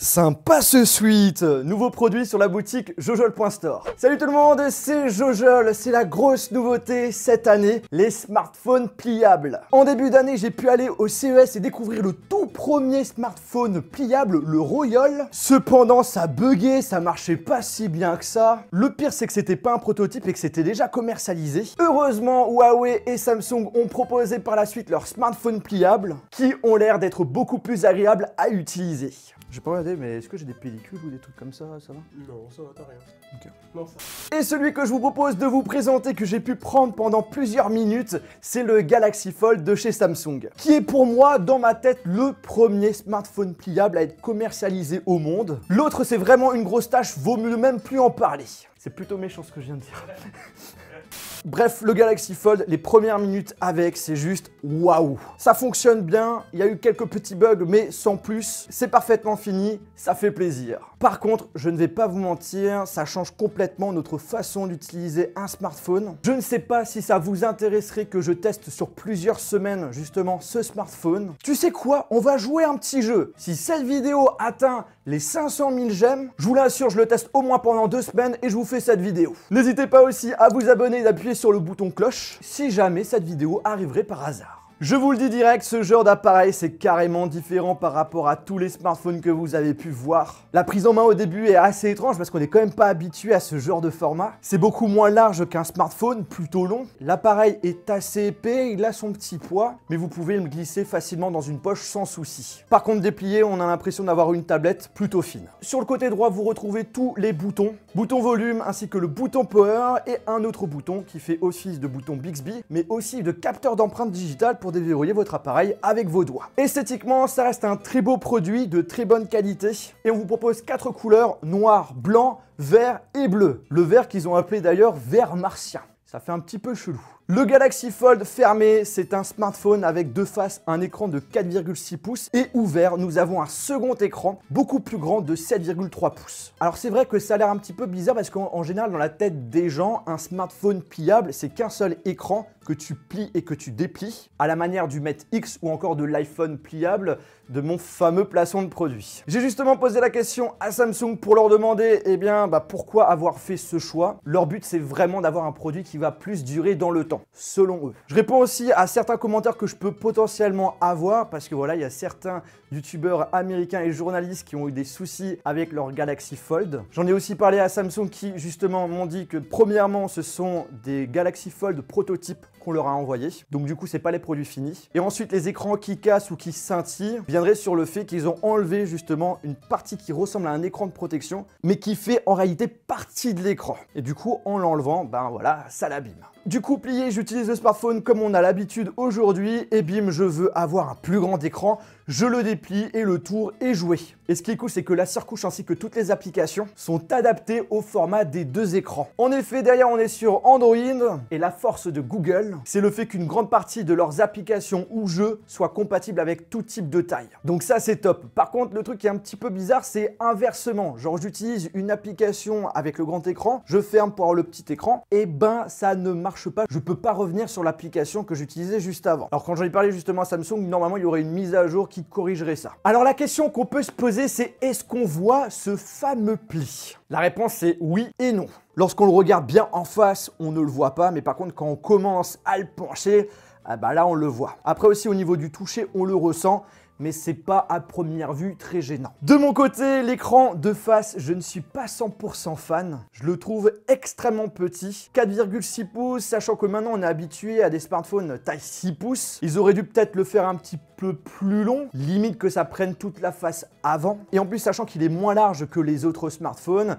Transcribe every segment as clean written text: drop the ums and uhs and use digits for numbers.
Sympa ce sweat! Nouveau produit sur la boutique Jojol.store. Salut tout le monde, c'est Jojol, c'est la grosse nouveauté cette année, les smartphones pliables. En début d'année, j'ai pu aller au CES et découvrir le tout premier smartphone pliable, le Royol. Cependant, ça buguait, ça marchait pas si bien que ça. Le pire, c'est que c'était pas un prototype et que c'était déjà commercialisé. Heureusement, Huawei et Samsung ont proposé par la suite leurs smartphones pliables qui ont l'air d'être beaucoup plus agréables à utiliser. J'ai pas regardé, mais est-ce que j'ai des pellicules ou des trucs comme ça va? Non, ça va, t'as rien. Ok. Non, ça... Et celui que je vous propose de vous présenter, que j'ai pu prendre pendant plusieurs minutes, c'est le Galaxy Fold de chez Samsung, qui est pour moi, dans ma tête, le premier smartphone pliable à être commercialisé au monde. L'autre, c'est vraiment une grosse tâche, vaut mieux même plus en parler. C'est plutôt méchant ce que je viens de dire. Bref, le Galaxy Fold, les premières minutes avec, c'est juste waouh. Ça fonctionne bien, il y a eu quelques petits bugs, mais sans plus, c'est parfaitement fini, ça fait plaisir. Par contre, je ne vais pas vous mentir, ça change complètement notre façon d'utiliser un smartphone. Je ne sais pas si ça vous intéresserait que je teste sur plusieurs semaines justement ce smartphone. Tu sais quoi? On va jouer un petit jeu. Si cette vidéo atteint les 500 000 j'aime, je vous l'assure, je le teste au moins pendant 2 semaines et je vous fais cette vidéo. N'hésitez pas aussi à vous abonner et d'appuyer sur le bouton cloche si jamais cette vidéo arriverait par hasard. Je vous le dis direct, ce genre d'appareil c'est carrément différent par rapport à tous les smartphones que vous avez pu voir. La prise en main au début est assez étrange parce qu'on n'est quand même pas habitué à ce genre de format. C'est beaucoup moins large qu'un smartphone, plutôt long. L'appareil est assez épais, il a son petit poids, mais vous pouvez le glisser facilement dans une poche sans souci. Par contre déplié, on a l'impression d'avoir une tablette plutôt fine. Sur le côté droit, vous retrouvez tous les boutons. Bouton volume ainsi que le bouton power et un autre bouton qui fait office de bouton Bixby, mais aussi de capteur d'empreinte digitale pour déverrouiller votre appareil avec vos doigts. Esthétiquement, ça reste un très beau produit de très bonne qualité et on vous propose 4 couleurs, noir, blanc, vert et bleu. Le vert qu'ils ont appelé d'ailleurs vert martien. Ça fait un petit peu chelou. Le Galaxy Fold fermé, c'est un smartphone avec deux faces, un écran de 4,6 pouces et ouvert, nous avons un second écran beaucoup plus grand de 7,3 pouces. Alors c'est vrai que ça a l'air un petit peu bizarre parce qu'en général dans la tête des gens, un smartphone pliable, c'est qu'un seul écran que tu plies et que tu déplies, à la manière du Mate X ou encore de l'iPhone pliable de mon fameux placement de produit. J'ai justement posé la question à Samsung pour leur demander pourquoi avoir fait ce choix. Leur but c'est vraiment d'avoir un produit qui va plus durer dans le temps, selon eux. Je réponds aussi à certains commentaires que je peux potentiellement avoir parce que voilà, il y a certains youtubeurs américains et journalistes qui ont eu des soucis avec leur Galaxy Fold. J'en ai aussi parlé à Samsung qui justement m'ont dit que premièrement ce sont des Galaxy Fold prototypes qu'on leur a envoyés. Donc du coup c'est pas les produits finis. Et ensuite les écrans qui cassent ou qui scintillent viendraient sur le fait qu'ils ont enlevé justement une partie qui ressemble à un écran de protection mais qui fait en réalité partie de l'écran. Et du coup en l'enlevant, voilà, ça l'abîme. Du coup plié, j'utilise le smartphone comme on a l'habitude aujourd'hui et bim, je veux avoir un plus grand écran, je le déplie et le tour est joué. Et ce qui est cool, c'est que la surcouche ainsi que toutes les applications sont adaptées au format des deux écrans. En effet, derrière on est sur Android et la force de Google, c'est le fait qu'une grande partie de leurs applications ou jeux soient compatibles avec tout type de taille. Donc ça c'est top. Par contre, le truc qui est un petit peu bizarre, c'est inversement. Genre j'utilise une application avec le grand écran, je ferme pour avoir le petit écran, et ça ne marche pas. Je peux pas revenir sur l'application que j'utilisais juste avant. Alors quand j'en ai parlé justement à Samsung, normalement il y aurait une mise à jour qui corrigerait ça. Alors la question qu'on peut se poser, c'est est-ce qu'on voit ce fameux pli? La réponse c'est oui et non. Lorsqu'on le regarde bien en face, on ne le voit pas, mais par contre quand on commence à le pencher, là on le voit. Après aussi au niveau du toucher, on le ressent, mais c'est pas à première vue très gênant. De mon côté, l'écran de face, je ne suis pas 100% fan. Je le trouve extrêmement petit. 4,6 pouces, sachant que maintenant on est habitué à des smartphones taille 6 pouces. Ils auraient dû peut-être le faire un petit peu plus long, limite que ça prenne toute la face avant. Et en plus, sachant qu'il est moins large que les autres smartphones,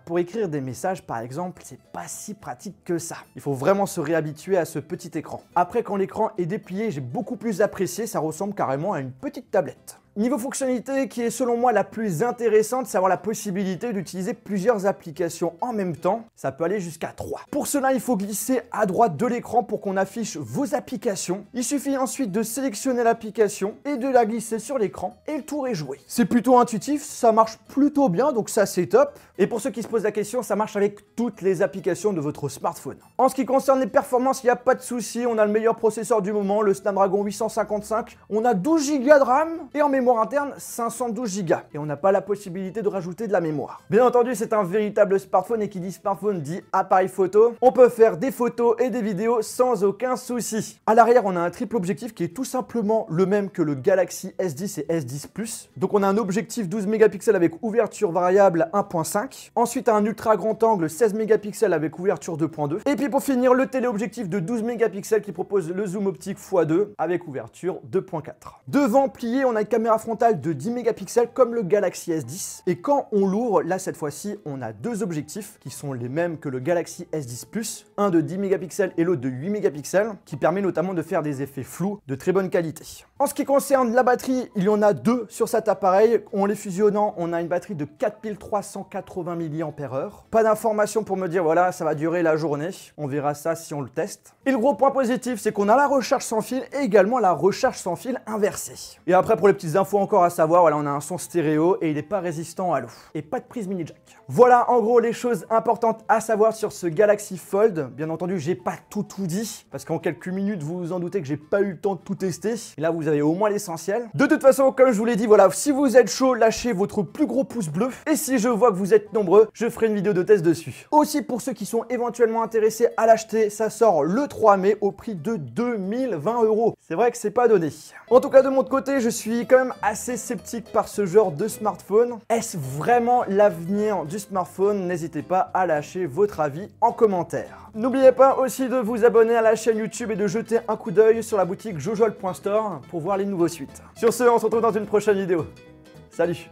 pour écrire des messages par exemple, c'est pas si pratique que ça. Il faut vraiment se réhabituer à ce petit écran. Après, quand l'écran est déplié, j'ai beaucoup plus apprécié, ça ressemble carrément à une petite tablette. Niveau fonctionnalité qui est selon moi la plus intéressante, c'est avoir la possibilité d'utiliser plusieurs applications en même temps. Ça peut aller jusqu'à 3. Pour cela, il faut glisser à droite de l'écran pour qu'on affiche vos applications. Il suffit ensuite de sélectionner l'application et de la glisser sur l'écran et le tour est joué. C'est plutôt intuitif, ça marche plutôt bien, donc ça c'est top. Et pour ceux qui se posent la question, ça marche avec toutes les applications de votre smartphone. En ce qui concerne les performances, il n'y a pas de souci, on a le meilleur processeur du moment, le Snapdragon 855. On a 12 Go de RAM et en mémoire mémoire interne 512 Go et on n'a pas la possibilité de rajouter de la mémoire. Bien entendu, c'est un véritable smartphone et qui dit smartphone dit appareil photo. On peut faire des photos et des vidéos sans aucun souci. À l'arrière, on a un triple objectif qui est tout simplement le même que le Galaxy S10 et S10 Plus. Donc on a un objectif 12 mégapixels avec ouverture variable 1.5. Ensuite, un ultra grand angle 16 mégapixels avec ouverture 2.2. Et puis pour finir, le téléobjectif de 12 mégapixels qui propose le zoom optique x2 avec ouverture 2.4. Devant plié, on a une caméra frontale de 10 mégapixels comme le Galaxy S10. Et quand on l'ouvre, là cette fois-ci, on a deux objectifs qui sont les mêmes que le Galaxy S10 Plus, un de 10 mégapixels et l'autre de 8 mégapixels, qui permet notamment de faire des effets flous de très bonne qualité. En ce qui concerne la batterie, il y en a deux sur cet appareil. En les fusionnant, on a une batterie de 4380 mAh. Pas d'informations pour me dire voilà, ça va durer la journée. On verra ça si on le teste. Et le gros point positif, c'est qu'on a la recharge sans fil et également la recharge sans fil inversée. Et après, pour les petites infos encore à savoir, voilà, on a un son stéréo et il n'est pas résistant à l'eau. Et pas de prise mini jack. Voilà en gros les choses importantes à savoir sur ce Galaxy Fold. Bien entendu, j'ai pas tout dit parce qu'en quelques minutes, vous vous en doutez que j'ai pas eu le temps de tout tester. Et là, vous avez au moins l'essentiel. De toute façon, comme je vous l'ai dit, voilà, si vous êtes chaud, lâchez votre plus gros pouce bleu. Et si je vois que vous êtes nombreux, je ferai une vidéo de test dessus. Aussi, pour ceux qui sont éventuellement intéressés à l'acheter, ça sort le 3 mai au prix de 2020 €. C'est vrai que c'est pas donné. En tout cas, de mon côté, je suis quand même assez sceptique par ce genre de smartphone. Est-ce vraiment l'avenir du smartphone? N'hésitez pas à lâcher votre avis en commentaire. N'oubliez pas aussi de vous abonner à la chaîne YouTube et de jeter un coup d'œil sur la boutique jojol.store pour voir les nouveaux suites. Sur ce, on se retrouve dans une prochaine vidéo. Salut!